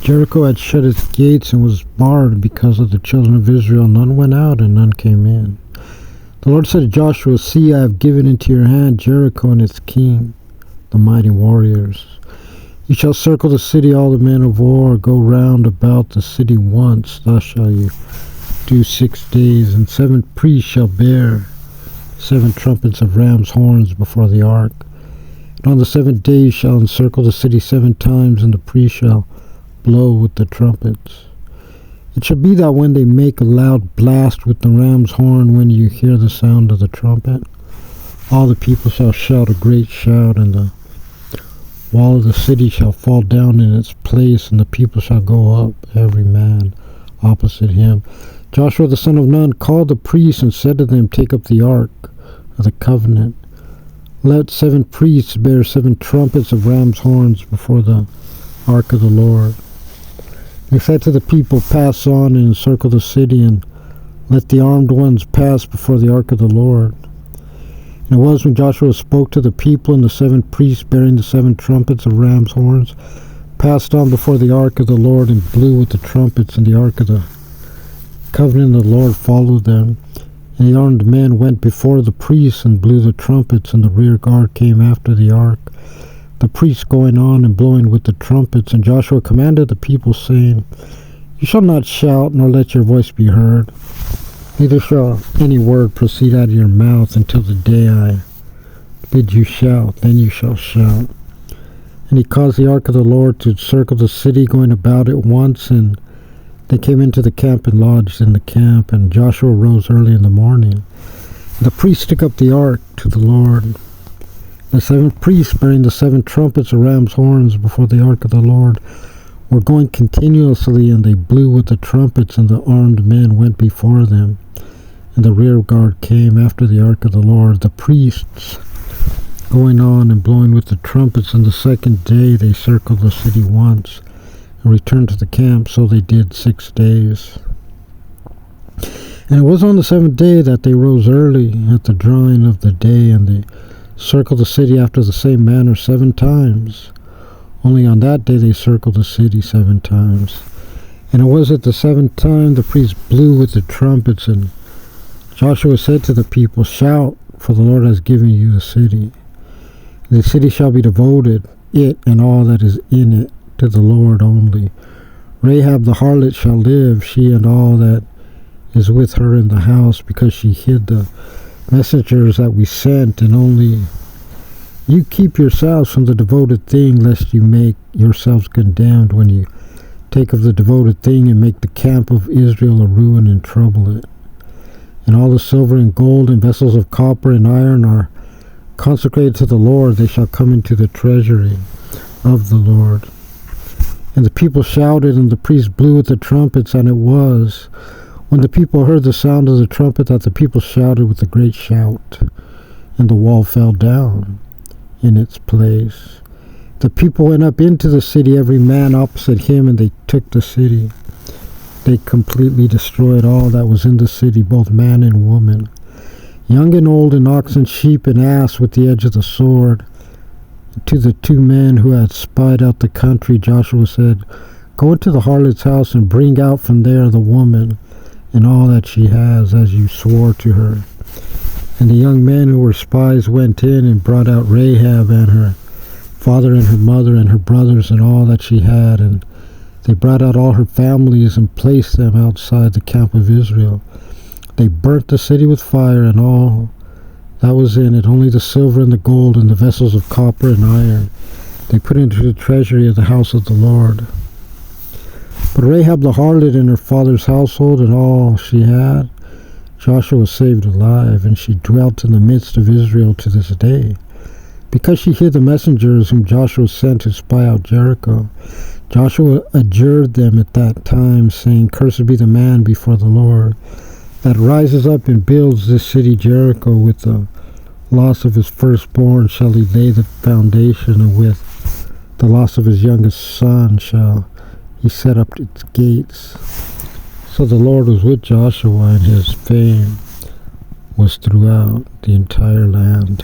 Jericho had shut its gates and was barred because of the children of Israel. None went out and none came in. The Lord said to Joshua, "See, I have given into your hand Jericho and its king, the mighty warriors. You shall circle the city, all the men of war, go round about the city once. Thus shall you do 6 days, and 7 priests shall bear 7 trumpets of ram's horns before the ark. And on the 7th day you shall encircle the city 7 times, and the priests shall blow with the trumpets. It shall be that when they make a loud blast with the ram's horn, when you hear the sound of the trumpet, all the people shall shout a great shout, and the wall of the city shall fall down in its place, and the people shall go up, every man opposite him." Joshua the son of Nun called the priests and said to them, "Take up the ark of the covenant. Let 7 priests bear 7 trumpets of ram's horns before the ark of the Lord." He said to the people, "Pass on and encircle the city, and let the armed ones pass before the ark of the Lord." And it was when Joshua spoke to the people, and the 7 priests bearing the 7 trumpets of ram's horns passed on before the ark of the Lord and blew with the trumpets, and the ark of the covenant of the Lord followed them. And the armed men went before the priests and blew the trumpets, and the rear guard came after the ark, the priests going on and blowing with the trumpets. And Joshua commanded the people, saying, "You shall not shout, nor let your voice be heard, neither shall any word proceed out of your mouth until the day I bid you shout, then you shall shout." And he caused the ark of the Lord to circle the city, going about it once, and they came into the camp and lodged in the camp. And Joshua rose early in the morning. The priests took up the ark to the Lord. The 7 priests bearing the 7 trumpets of ram's horns before the ark of the Lord were going continuously, and they blew with the trumpets, and the armed men went before them. And the rear guard came after the ark of the Lord, the priests going on and blowing with the trumpets. And the 2nd day they circled the city once and returned to the camp. So they did 6 days. And it was on the 7th day that they rose early at the drawing of the day, and they circled the city after the same manner 7 times. Only on that day they circled the city 7 times. And it was at the 7th time the priests blew with the trumpets, and Joshua said to the people, "Shout, for the Lord has given you the city. The city shall be devoted, it and all that is in it, to the Lord only. Rahab the harlot shall live, she and all that is with her in the house, because she hid the messengers that we sent. And only you keep yourselves from the devoted thing, lest you make yourselves condemned when you take of the devoted thing and make the camp of Israel a ruin and trouble it. And all the silver and gold and vessels of copper and iron are consecrated to the Lord. They shall come into the treasury of the Lord." And the people shouted, and the priests blew with the trumpets. And it was when the people heard the sound of the trumpet that the people shouted with a great shout, and the wall fell down in its place. The people went up into the city, every man opposite him, and they took the city. They completely destroyed all that was in the city, both man and woman, young and old, and ox and sheep and ass, with the edge of the sword. To the 2 men who had spied out the country, Joshua said, "Go into the harlot's house and bring out from there the woman and all that she has, as you swore to her." And the young men who were spies went in and brought out Rahab and her father and her mother and her brothers and all that she had. And they brought out all her families and placed them outside the camp of Israel. They burnt the city with fire and all that was in it, only the silver and the gold and the vessels of copper and iron they put into the treasury of the house of the Lord. But Rahab the harlot and her father's household and all she had, Joshua saved alive, and she dwelt in the midst of Israel to this day, because she hid the messengers whom Joshua sent to spy out Jericho. Joshua adjured them at that time, saying, "Cursed be the man before the Lord that rises up and builds this city Jericho. With the loss of his firstborn shall he lay the foundation, and with the loss of his youngest son shall he set up its gates." So the Lord was with Joshua, and his fame was throughout the entire land.